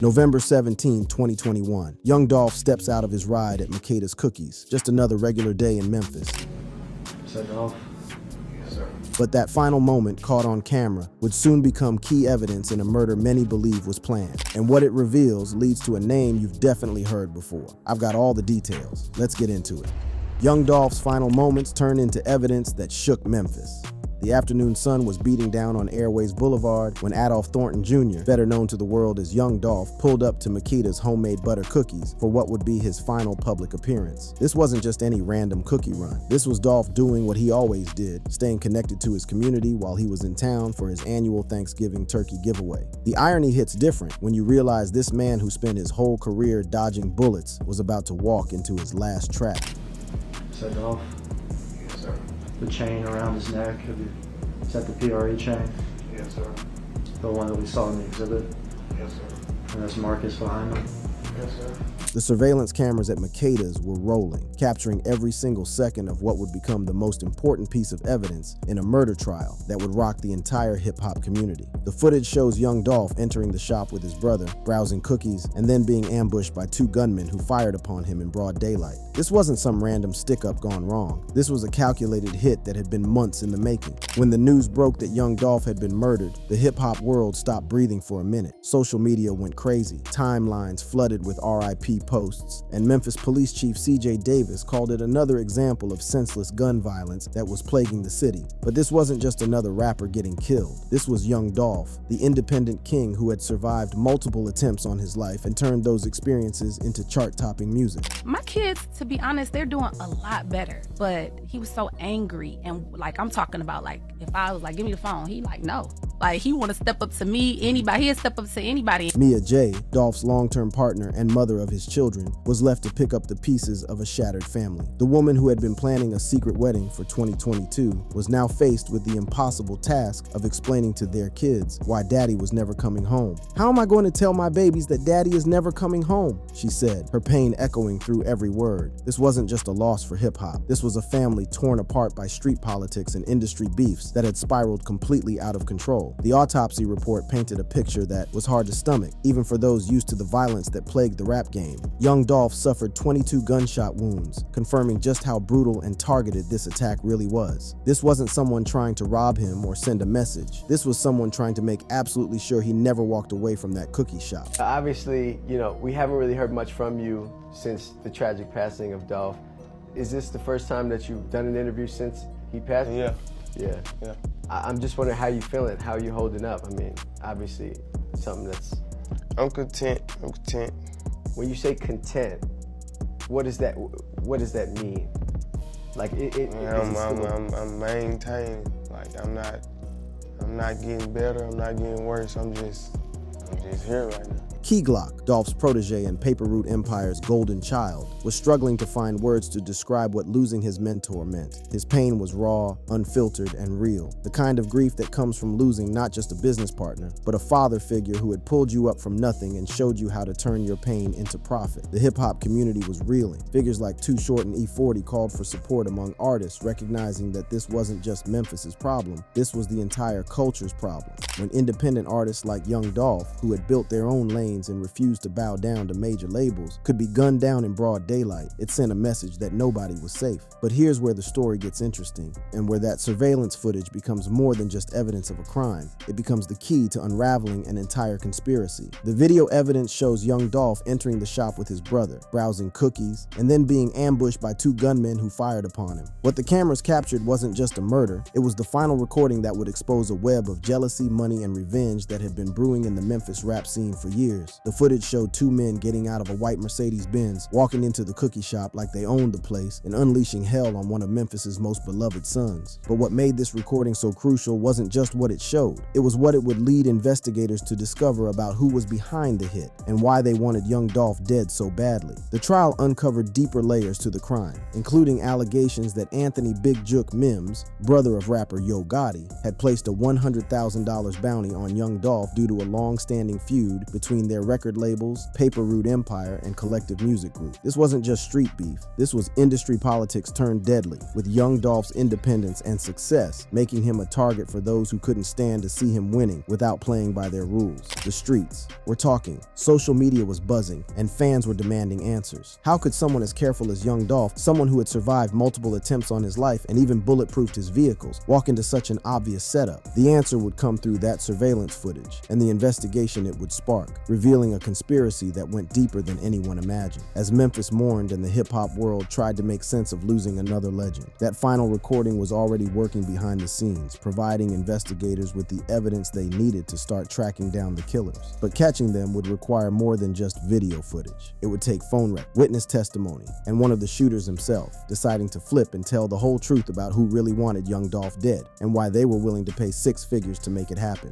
November 17, 2021. Young Dolph steps out of his ride at Makeda's Cookies. Just another regular day in Memphis. So Dolph? Yes, sir. But that final moment, caught on camera, would soon become key evidence in a murder many believe was planned. And what it reveals leads to a name you've definitely heard before. I've got all the details. Let's get into it. Young Dolph's final moments turned into evidence that shook Memphis. The afternoon sun was beating down on Airways Boulevard when Adolph Thornton Jr., better known to the world as Young Dolph, pulled up to Makeda's homemade butter cookies for what would be his final public appearance. This wasn't just any random cookie run. This was Dolph doing what he always did, staying connected to his community while he was in town for his annual Thanksgiving turkey giveaway. The irony hits different when you realize this man who spent his whole career dodging bullets was about to walk into his last trap. So Dolph? Yes, sir. The chain around his neck, is that the PRE chain? Yes, sir. The one that we saw in the exhibit? Yes, sir. And that's Marcus behind him? Yes, sir. The surveillance cameras at Makeda's were rolling, capturing every single second of what would become the most important piece of evidence in a murder trial that would rock the entire hip-hop community. The footage shows Young Dolph entering the shop with his brother, browsing cookies, and then being ambushed by two gunmen who fired upon him in broad daylight. This wasn't some random stick-up gone wrong. This was a calculated hit that had been months in the making. When the news broke that Young Dolph had been murdered, the hip-hop world stopped breathing for a minute. Social media went crazy, timelines flooded with RIP posts, and Memphis Police Chief CJ Davis called it another example of senseless gun violence that was plaguing the city. But this wasn't just another rapper getting killed. This was Young Dolph, the independent king who had survived multiple attempts on his life and turned those experiences into chart-topping music. My kids, to be honest, they're doing a lot better, but he was so angry, and like, I'm talking about, like, if I was like, give me the phone, he like, no. Like, he want to step up to me, anybody, he'd step up to anybody. Mia J., Dolph's long-term partner and mother of his children, was left to pick up the pieces of a shattered family. The woman who had been planning a secret wedding for 2022 was now faced with the impossible task of explaining to their kids why daddy was never coming home. "How am I going to tell my babies that daddy is never coming home?" she said, her pain echoing through every word. This wasn't just a loss for hip-hop. This was a family torn apart by street politics and industry beefs that had spiraled completely out of control. The autopsy report painted a picture that was hard to stomach, even for those used to the violence that plagued the rap game. Young Dolph suffered 22 gunshot wounds, confirming just how brutal and targeted this attack really was. This wasn't someone trying to rob him or send a message. This was someone trying to make absolutely sure he never walked away from that cookie shop. Obviously, we haven't really heard much from you since the tragic passing of Dolph. Is this the first time that you've done an interview since he passed? Yeah. Yeah. I'm just wondering how you feeling, how you holding up. I mean, obviously, something that's... I'm content. When you say content, what does that mean? Like, I'm maintaining. Like, I'm not getting better. I'm not getting worse. I'm just here right now. Key Glock, Dolph's protege and Paper Route Empire's golden child, was struggling to find words to describe what losing his mentor meant. His pain was raw, unfiltered, and real. The kind of grief that comes from losing not just a business partner, but a father figure who had pulled you up from nothing and showed you how to turn your pain into profit. The hip-hop community was reeling. Figures like Too Short and E40 called for support among artists, recognizing that this wasn't just Memphis's problem, this was the entire culture's problem. When independent artists like Young Dolph, who had built their own lane and refused to bow down to major labels, could be gunned down in broad daylight, it sent a message that nobody was safe. But here's where the story gets interesting, and where that surveillance footage becomes more than just evidence of a crime. It becomes the key to unraveling an entire conspiracy. The video evidence shows Young Dolph entering the shop with his brother, browsing cookies, and then being ambushed by two gunmen who fired upon him. What the cameras captured wasn't just a murder, it was the final recording that would expose a web of jealousy, money, and revenge that had been brewing in the Memphis rap scene for years. The footage showed two men getting out of a white Mercedes-Benz, walking into the cookie shop like they owned the place, and unleashing hell on one of Memphis's most beloved sons. But what made this recording so crucial wasn't just what it showed. It was what it would lead investigators to discover about who was behind the hit, and why they wanted Young Dolph dead so badly. The trial uncovered deeper layers to the crime, including allegations that Anthony Big Jook Mims, brother of rapper Yo Gotti, had placed a $100,000 bounty on Young Dolph due to a long-standing feud between their record labels, Paper Route Empire, and Collective Music Group. This wasn't just street beef. This was industry politics turned deadly, with young Dolph's independence and success making him a target for those who couldn't stand to see him winning without playing by their rules. The streets were talking, social media was buzzing, and fans were demanding answers. How could someone as careful as young Dolph, someone who had survived multiple attempts on his life and even bulletproofed his vehicles, walk into such an obvious setup? The answer would come through that surveillance footage and the investigation it would spark, revealing a conspiracy that went deeper than anyone imagined. As Memphis mourned and the hip-hop world tried to make sense of losing another legend, that final recording was already working behind the scenes, providing investigators with the evidence they needed to start tracking down the killers. But catching them would require more than just video footage. It would take phone records, witness testimony, and one of the shooters himself deciding to flip and tell the whole truth about who really wanted young Dolph dead and why they were willing to pay 6 figures to make it happen.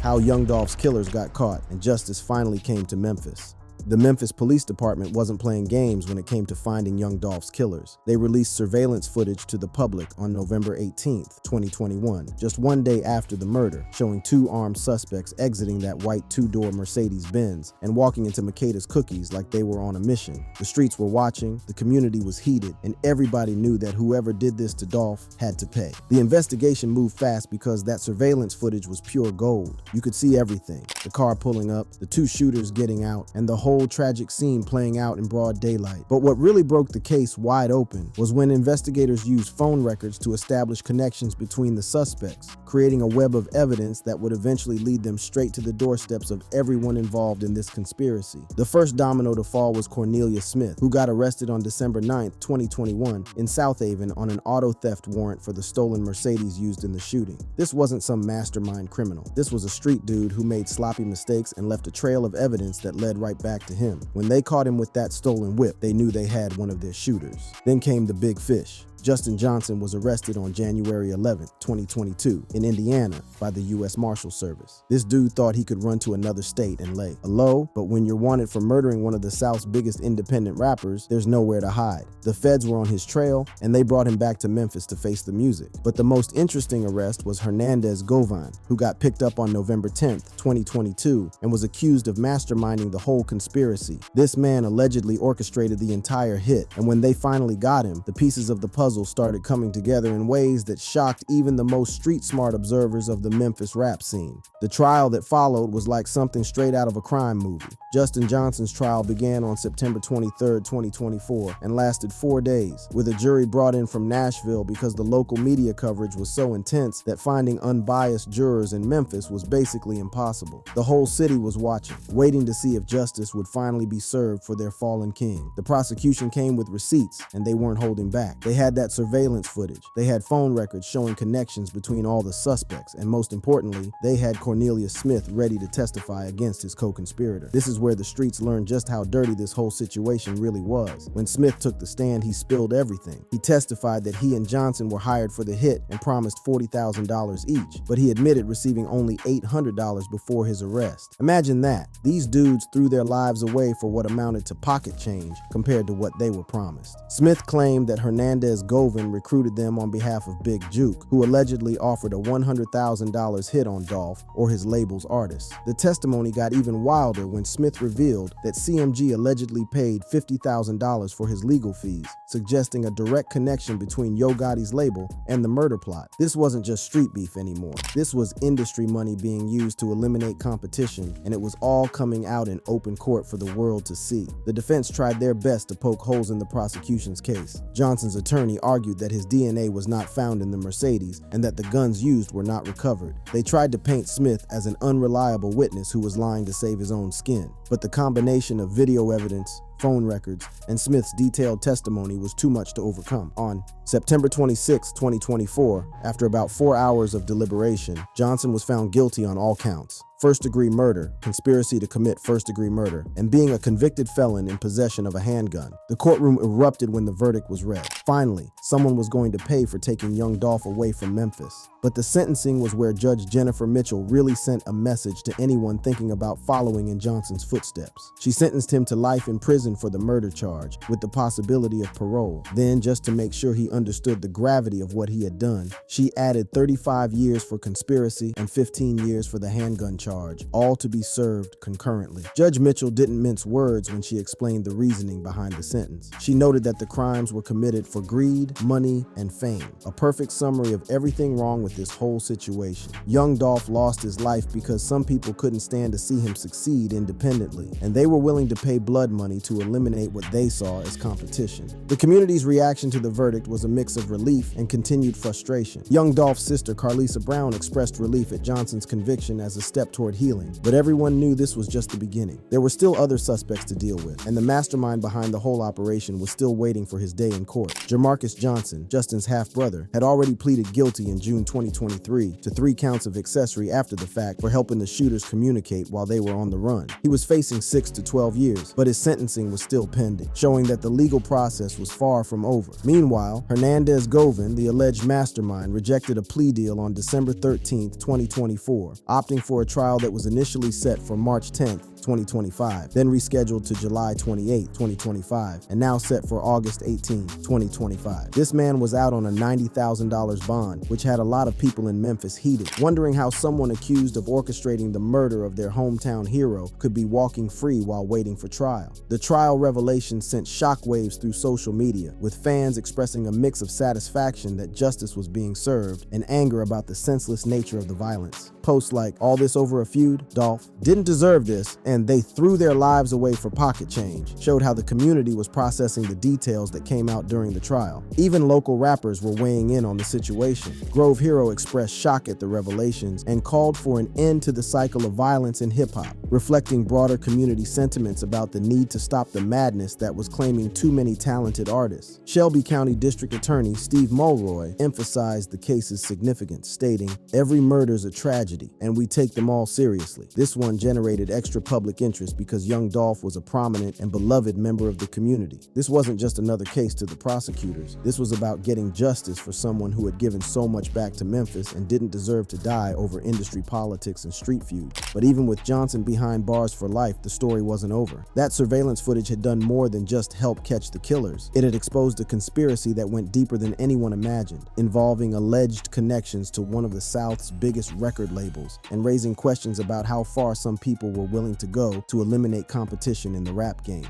How young Dolph's killers got caught and justice finally came to Memphis. The Memphis Police Department wasn't playing games when it came to finding young Dolph's killers. They released surveillance footage to the public on November 18th, 2021, just one day after the murder, showing 2 armed suspects exiting that white 2-door Mercedes-Benz and walking into Makeda's Cookies like they were on a mission. The streets were watching, the community was heated, and everybody knew that whoever did this to Dolph had to pay. The investigation moved fast because that surveillance footage was pure gold. You could see everything: the car pulling up, the 2 shooters getting out, and the whole tragic scene playing out in broad daylight. But what really broke the case wide open was when investigators used phone records to establish connections between the suspects, creating a web of evidence that would eventually lead them straight to the doorsteps of everyone involved in this conspiracy. The first domino to fall was Cornelia Smith, who got arrested on December 9th, 2021 in South Haven on an auto theft warrant for the stolen Mercedes used in the shooting. This wasn't some mastermind criminal. This was a street dude who made sloppy mistakes and left a trail of evidence that led right back to him. When they caught him with that stolen whip, they knew they had one of their shooters. Then came the big fish. Justin Johnson was arrested on January 11, 2022 in Indiana by the U.S. Marshal Service. This dude thought he could run to another state and lay low, but when you're wanted for murdering one of the South's biggest independent rappers, there's nowhere to hide. The feds were on his trail, and they brought him back to Memphis to face the music. But the most interesting arrest was Hernandez Govan, who got picked up on November 10, 2022, and was accused of masterminding the whole conspiracy. This man allegedly orchestrated the entire hit, and when they finally got him, the pieces of the puzzle started coming together in ways that shocked even the most street-smart observers of the Memphis rap scene. The trial that followed was like something straight out of a crime movie. Justin Johnson's trial began on September 23, 2024, and lasted 4 days, with a jury brought in from Nashville because the local media coverage was so intense that finding unbiased jurors in Memphis was basically impossible. The whole city was watching, waiting to see if justice would finally be served for their fallen king. The prosecution came with receipts, and they weren't holding back. They had that surveillance footage. They had phone records showing connections between all the suspects, and most importantly, they had Cornelia Smith ready to testify against his co-conspirator. This is where the streets learned just how dirty this whole situation really was. When Smith took the stand, he spilled everything. He testified that he and Johnson were hired for the hit and promised $40,000 each, but he admitted receiving only $800 before his arrest. Imagine that. These dudes threw their lives away for what amounted to pocket change compared to what they were promised. Smith claimed that Hernandez Govan recruited them on behalf of Big Juke, who allegedly offered a $100,000 hit on Dolph or his label's artists. The testimony got even wilder when Smith revealed that CMG allegedly paid $50,000 for his legal fees, suggesting a direct connection between Yo Gotti's label and the murder plot. This wasn't just street beef anymore. This was industry money being used to eliminate competition, and it was all coming out in open court for the world to see. The defense tried their best to poke holes in the prosecution's case. Johnson's attorney argued that his DNA was not found in the Mercedes and that the guns used were not recovered. They tried to paint Smith as an unreliable witness who was lying to save his own skin. But the combination of video evidence, phone records, and Smith's detailed testimony was too much to overcome. On September 26, 2024, after about 4 hours of deliberation, Johnson was found guilty on all counts: first-degree murder, conspiracy to commit first-degree murder, and being a convicted felon in possession of a handgun. The courtroom erupted when the verdict was read. Finally, someone was going to pay for taking young Dolph away from Memphis. But the sentencing was where Judge Jennifer Mitchell really sent a message to anyone thinking about following in Johnson's footsteps. She sentenced him to life in prison for the murder charge, with the possibility of parole. Then, just to make sure he understood the gravity of what he had done, she added 35 years for conspiracy and 15 years for the handgun charge, all to be served concurrently. Judge Mitchell didn't mince words when she explained the reasoning behind the sentence. She noted that the crimes were committed for greed, money, and fame. A perfect summary of everything wrong with this whole situation. Young Dolph lost his life because some people couldn't stand to see him succeed independently, and they were willing to pay blood money to eliminate what they saw as competition. The community's reaction to the verdict was a mix of relief and continued frustration. Young Dolph's sister, Carlisa Brown, expressed relief at Johnson's conviction as a step toward healing, but everyone knew this was just the beginning. There were still other suspects to deal with, and the mastermind behind the whole operation was still waiting for his day in court. Jamarcus Johnson, Justin's half-brother, had already pleaded guilty in June 2023 to 3 counts of accessory after the fact for helping the shooters communicate while they were on the run. He was facing 6 to 12 years, but his sentencing was still pending, showing that the legal process was far from over. Meanwhile, Hernandez Govin, the alleged mastermind, rejected a plea deal on December 13, 2024, opting for a trial that was initially set for March 10, 2025, then rescheduled to July 28, 2025, and now set for August 18, 2025. This man was out on a $90,000 bond, which had a lot of people in Memphis heated, wondering how someone accused of orchestrating the murder of their hometown hero could be walking free while waiting for trial. The trial revelation sent shockwaves through social media, with fans expressing a mix of satisfaction that justice was being served and anger about the senseless nature of the violence. Posts like, "All this over a feud? Dolph didn't deserve this, and they threw their lives away for pocket change," showed how the community was processing the details that came out during the trial. Even local rappers were weighing in on the situation. Grove Hero expressed shock at the revelations and called for an end to the cycle of violence in hip-hop, reflecting broader community sentiments about the need to stop the madness that was claiming too many talented artists. Shelby County District Attorney Steve Mulroy emphasized the case's significance, stating, "Every murder's a tragedy, and we take them all seriously. This one generated extra public interest because young Dolph was a prominent and beloved member of the community. This wasn't just another case to the prosecutors. This was about getting justice for someone who had given so much back to Memphis and didn't deserve to die over industry politics and street feuds." But even with Johnson behind bars for life, the story wasn't over. That surveillance footage had done more than just help catch the killers. It had exposed a conspiracy that went deeper than anyone imagined, involving alleged connections to one of the South's biggest record labels, and raising questions about how far some people were willing to go to eliminate competition in the rap game.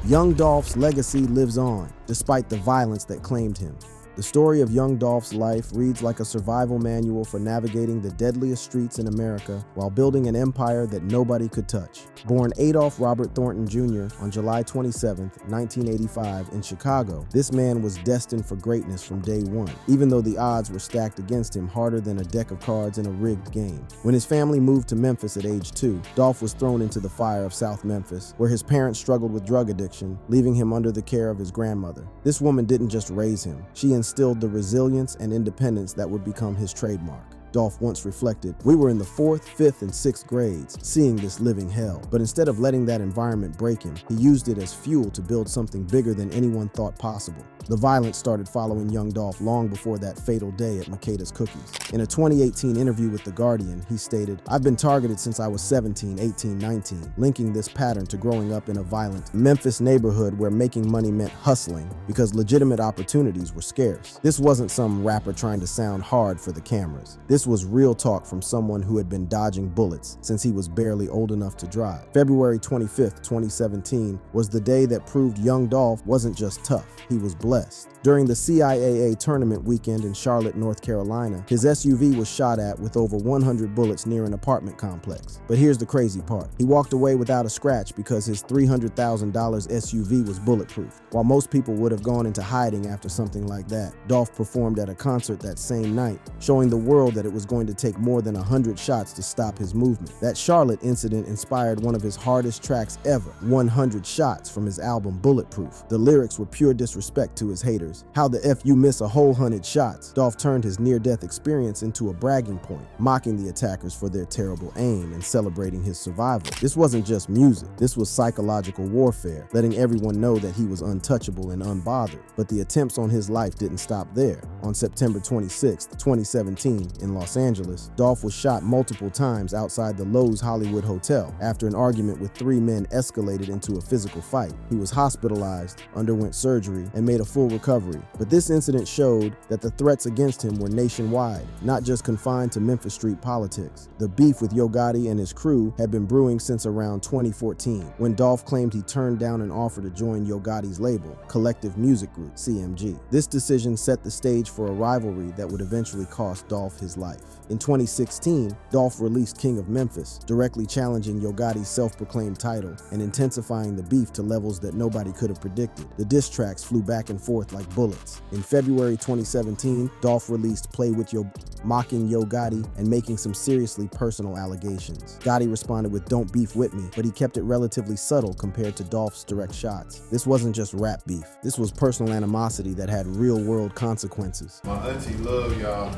Young Dolph's legacy lives on, despite the violence that claimed him. The story of young Dolph's life reads like a survival manual for navigating the deadliest streets in America while building an empire that nobody could touch. Born Adolph Robert Thornton Jr. on July 27, 1985 in Chicago, this man was destined for greatness from day one, even though the odds were stacked against him harder than a deck of cards in a rigged game. When his family moved to Memphis at age 2, Dolph was thrown into the fire of South Memphis, where his parents struggled with drug addiction, leaving him under the care of his grandmother. This woman didn't just raise him, she instilled the resilience and independence that would become his trademark. Dolph once reflected, "We were in the 4th, 5th, and 6th grades, seeing this living hell. But instead of letting that environment break him, he used it as fuel to build something bigger than anyone thought possible." The violence started following young Dolph long before that fatal day at Makeda's Cookies. In a 2018 interview with The Guardian, he stated, "I've been targeted since I was 17, 18, 19, linking this pattern to growing up in a violent Memphis neighborhood where making money meant hustling because legitimate opportunities were scarce. This wasn't some rapper trying to sound hard for the cameras. This was real talk from someone who had been dodging bullets since he was barely old enough to drive." February 25, 2017 was the day that proved young Dolph wasn't just tough, he was blessed. During the CIAA tournament weekend in Charlotte, North Carolina, his SUV was shot at with over 100 bullets near an apartment complex. But here's the crazy part. He walked away without a scratch because his $300,000 SUV was bulletproof. While most people would have gone into hiding after something like that, Dolph performed at a concert that same night, showing the world that it was going to take more than 100 shots to stop his movement. That Charlotte incident inspired one of his hardest tracks ever, 100 Shots, from his album Bulletproof. The lyrics were pure disrespect to his haters. How the F you miss a whole 100 shots? Dolph turned his near-death experience into a bragging point, mocking the attackers for their terrible aim and celebrating his survival. This wasn't just music, this was psychological warfare, letting everyone know that he was untouchable and unbothered. But the attempts on his life didn't stop there. On September 26, 2017, in Los Angeles, Dolph was shot multiple times outside the Lowe's Hollywood Hotel after an argument with 3 men escalated into a physical fight. He was hospitalized, underwent surgery, and made a full recovery. But this incident showed that the threats against him were nationwide, not just confined to Memphis street politics. The beef with Yo Gotti and his crew had been brewing since around 2014, when Dolph claimed he turned down an offer to join Yo Gotti's label, Collective Music Group, CMG. This decision set the stage for a rivalry that would eventually cost Dolph his life. In 2016, Dolph released King of Memphis, directly challenging Yo Gotti's self-proclaimed title and intensifying the beef to levels that nobody could have predicted. The diss tracks flew back and forth like bullets. In February 2017, Dolph released Play With Yo, mocking Yo Gotti and making some seriously personal allegations. Gotti responded with Don't Beef With Me, but he kept it relatively subtle compared to Dolph's direct shots. This wasn't just rap beef. This was personal animosity that had real-world consequences. My auntie loved y'all,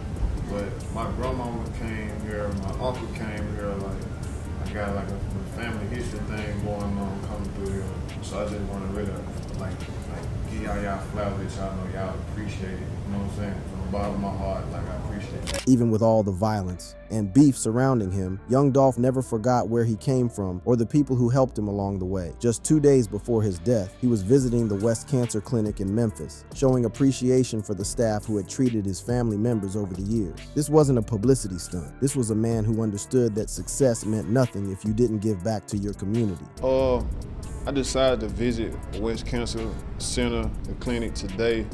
but my grandmama came here, my uncle came here, like, I got like a family history thing going on coming through here. So I just want to really, like give y'all flowers that y'all know y'all appreciate it, you know what I'm saying? From the bottom of my heart, like, I appreciate it. Even with all the violence and beef surrounding him, young Dolph never forgot where he came from or the people who helped him along the way. Just 2 days before his death, he was visiting the West Cancer Clinic in Memphis, showing appreciation for the staff who had treated his family members over the years. This wasn't a publicity stunt. This was a man who understood that success meant nothing if you didn't give back to your community. I decided to visit West Cancer Center, the clinic today,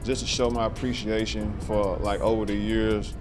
just to show my appreciation for, like, over the years.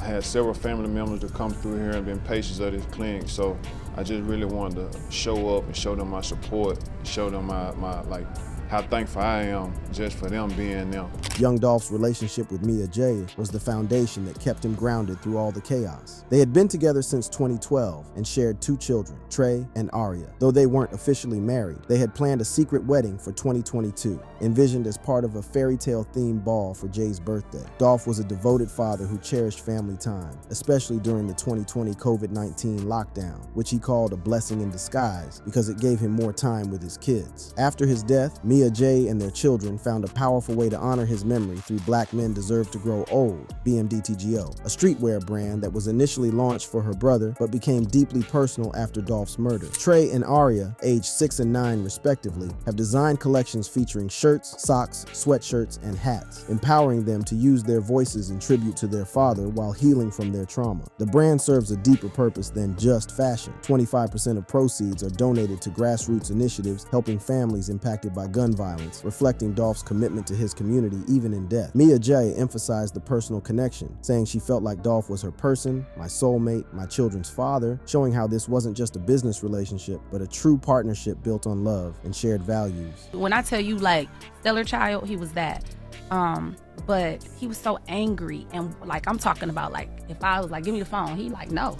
I had several family members that come through here and been patients of this clinic, so I just really wanted to show up and show them my support, show them my like, how thankful I am just for them being them. Young Dolph's relationship with Mia J was the foundation that kept him grounded through all the chaos. They had been together since 2012 and shared 2 children, Trey and Aria. Though they weren't officially married, they had planned a secret wedding for 2022, envisioned as part of a fairy tale themed ball for Jay's birthday. Dolph was a devoted father who cherished family time, especially during the 2020 COVID-19 lockdown, which he called a blessing in disguise because it gave him more time with his kids. After his death, Mia J and their children found a powerful way to honor his memory through Black Men Deserve to Grow Old, BMDTGO, a streetwear brand that was initially launched for her brother but became deeply personal after Dolph's murder. Trey and Aria, aged 6 and 9 respectively, have designed collections featuring shirts, socks, sweatshirts, and hats, empowering them to use their voices in tribute to their father while healing from their trauma. The brand serves a deeper purpose than just fashion. 25% of proceeds are donated to grassroots initiatives helping families impacted by gun violence, reflecting Dolph's commitment to his community even in death. Mia J emphasized the personal connection, saying she felt like Dolph was her person, my soulmate, my children's father, showing how this wasn't just a business relationship, but a true partnership built on love and shared values. When I tell you, like, stellar child, he was that. But he was so angry, and like, I'm talking about, like, if I was like, give me the phone, he like, no.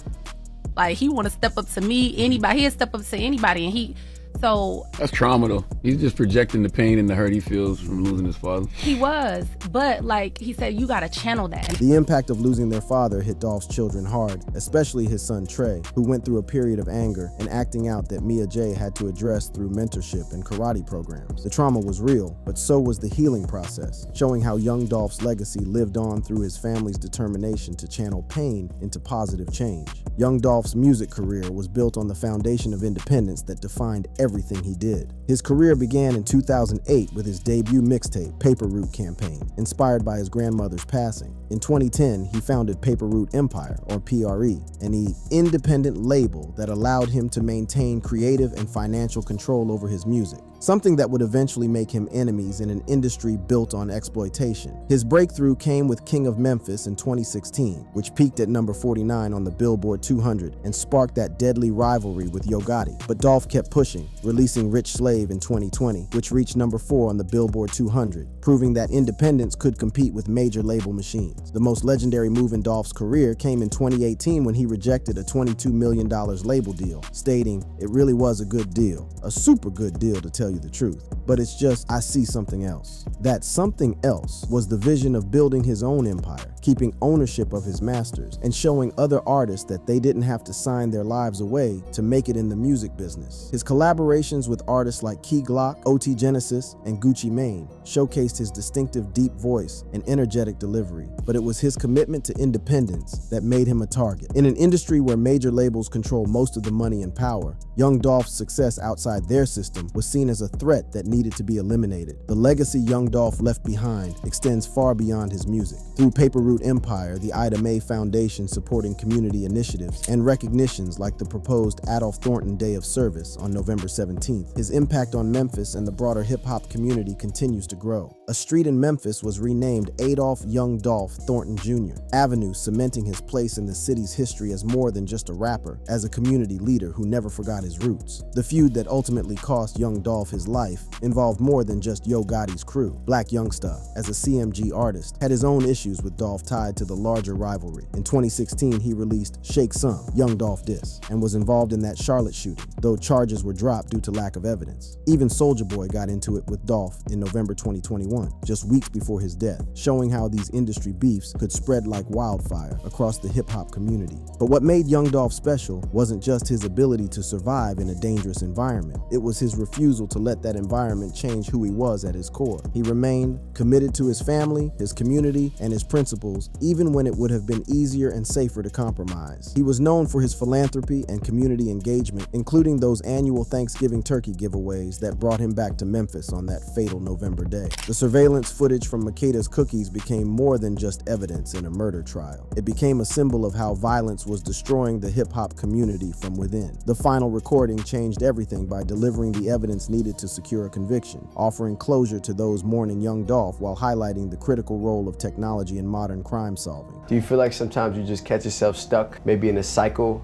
Like, he want to step up to me, anybody, he'll step up to anybody, and so that's trauma though. He's just projecting the pain and the hurt he feels from losing his father. He was, but like he said, you gotta channel that. The impact of losing their father hit Dolph's children hard, especially his son Trey, who went through a period of anger and acting out that Mia J had to address through mentorship and karate programs. The trauma was real, but so was the healing process, showing how young Dolph's legacy lived on through his family's determination to channel pain into positive change. Young Dolph's music career was built on the foundation of independence that defined everything he did. His career began in 2008 with his debut mixtape, Paper Route Campaign, inspired by his grandmother's passing. In 2010, he founded Paper Route Empire, or PRE, an independent label that allowed him to maintain creative and financial control over his music. something that would eventually make him enemies in an industry built on exploitation. His breakthrough came with King of Memphis in 2016, which peaked at number 49 on the Billboard 200 and sparked that deadly rivalry with Yo Gotti. But Dolph kept pushing, releasing Rich Slave in 2020, which reached number 4 on the Billboard 200, proving that independence could compete with major label machines. The most legendary move in Dolph's career came in 2018 when he rejected a $22 million label deal, stating, "It really was a good deal, a super good deal to tell you the truth, but it's just I see something else." That something else was the vision of building his own empire, keeping ownership of his masters, and showing other artists that they didn't have to sign their lives away to make it in the music business. His collaborations with artists like Key Glock, OT Genesis, and Gucci Mane showcased his distinctive deep voice and energetic delivery, but it was his commitment to independence that made him a target. In an industry where major labels control most of the money and power, Young Dolph's success outside their system was seen as a threat that needed to be eliminated. The legacy Young Dolph left behind extends far beyond his music. Through Paper Route Empire, the Ida Mae Foundation supporting community initiatives, and recognitions like the proposed Adolph Thornton Day of Service on November 17th, his impact on Memphis and the broader hip-hop community continues to grow. A street in Memphis was renamed Adolph Young Dolph Thornton Jr., Avenue cementing his place in the city's history as more than just a rapper, as a community leader who never forgot his roots. The feud that ultimately cost Young Dolph his life involved more than just Yo Gotti's crew. Black Youngsta, as a CMG artist, had his own issues with Dolph tied to the larger rivalry. In 2016, he released Shake Some, Young Dolph Diss, and was involved in that Charlotte shooting, though charges were dropped due to lack of evidence. Even Soulja Boy got into it with Dolph in November 2021, just weeks before his death, showing how these industry beefs could spread like wildfire across the hip-hop community. But what made Young Dolph special wasn't just his ability to survive in a dangerous environment. It was his refusal to let that environment change who he was at his core. He remained committed to his family, his community, and his principles, even when it would have been easier and safer to compromise. He was known for his philanthropy and community engagement, including those annual Thanksgiving turkey giveaways that brought him back to Memphis on that fatal November day. The surveillance footage from Makeda's Cookies became more than just evidence in a murder trial. It became a symbol of how violence was destroying the hip-hop community from within. The final recording changed everything by delivering the evidence needed to secure a conviction, offering closure to those mourning Young Dolph while highlighting the critical role of technology in modern crime solving. Do you feel like sometimes you just catch yourself stuck, maybe in a cycle,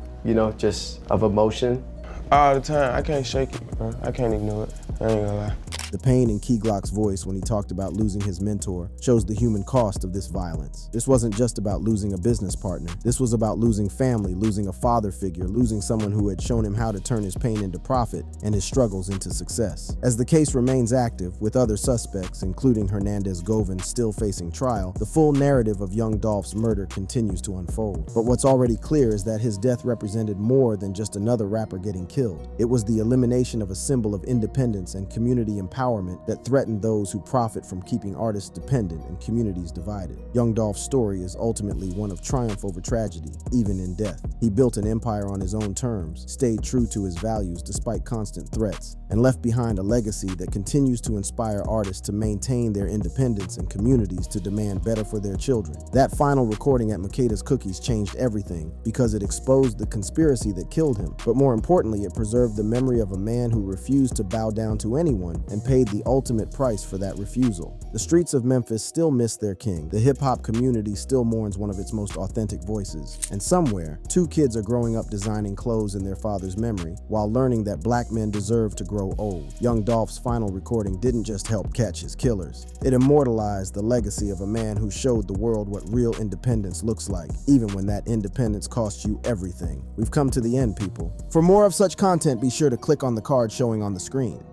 just of emotion? All the time. I can't shake it, bro. I can't ignore it. I ain't gonna lie. The pain in Key Glock's voice when he talked about losing his mentor shows the human cost of this violence. This wasn't just about losing a business partner. This was about losing family, losing a father figure, losing someone who had shown him how to turn his pain into profit and his struggles into success. As the case remains active, with other suspects, including Hernandez Govan, still facing trial, the full narrative of Young Dolph's murder continues to unfold. But what's already clear is that his death represented more than just another rapper getting killed. It was the elimination of a symbol of independence and community empowerment that threatened those who profit from keeping artists dependent and communities divided. Young Dolph's story is ultimately one of triumph over tragedy, even in death. He built an empire on his own terms, stayed true to his values despite constant threats, and left behind a legacy that continues to inspire artists to maintain their independence and communities to demand better for their children. That final recording at Makeda's Cookies changed everything because it exposed the conspiracy that killed him, but more importantly, it preserved the memory of a man who refused to bow down to anyone and paid the ultimate price for that refusal. The streets of Memphis still miss their king. The hip-hop community still mourns one of its most authentic voices. And somewhere, two kids are growing up designing clothes in their father's memory while learning that black men deserve to grow old. Young Dolph's final recording didn't just help catch his killers. It immortalized the legacy of a man who showed the world what real independence looks like, even when that independence costs you everything. We've come to the end, people. For more of such content, be sure to click on the card showing on the screen.